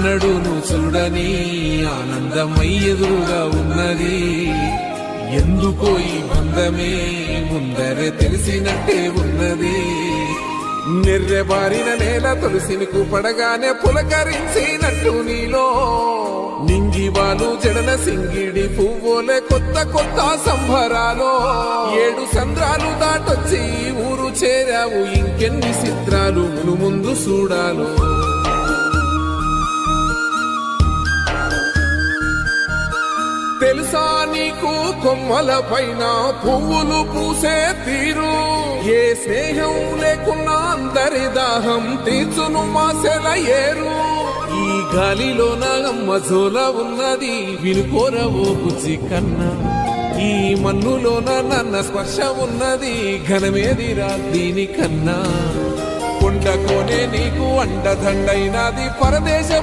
ఎన్నడూ నువ్వు చూడని ఆనందమై ఎదురుగా ఉన్నది. ఎందుకో ఈ బంధమే ముందరే తెలిసినట్టే ఉన్నది. నిర్రెబారిన నేల తులసిని కూపడగానే పులకరించినట్టు నీలో నింగివాలు జడన సింగిడి పువ్వులే కొత్త కొత్త సంభరాలో. 7 సంద్రాలు దాటొచ్చి ఊరు చేరావు, ఇంకెన్ని చిత్రాలు మును ముందు చూడాలో. తెలుసా నీకు కొమ్మల పైన పువ్వులు పూసే తీరు, ఏ స్నేహం లేకున్నా అందరి దాహం తీర్చును మాసెల ఏరు. ఈ గాలిలోన అమ్మజోల ఉన్నది వినుకోరవో బుజ్జి కన్నా, ఈ మన్నులోన నన్న స్పర్శ ఉన్నది ఘనమేదిరా దీనికన్నా. కొండకోనే నీకు అండదండైనది పరదేశం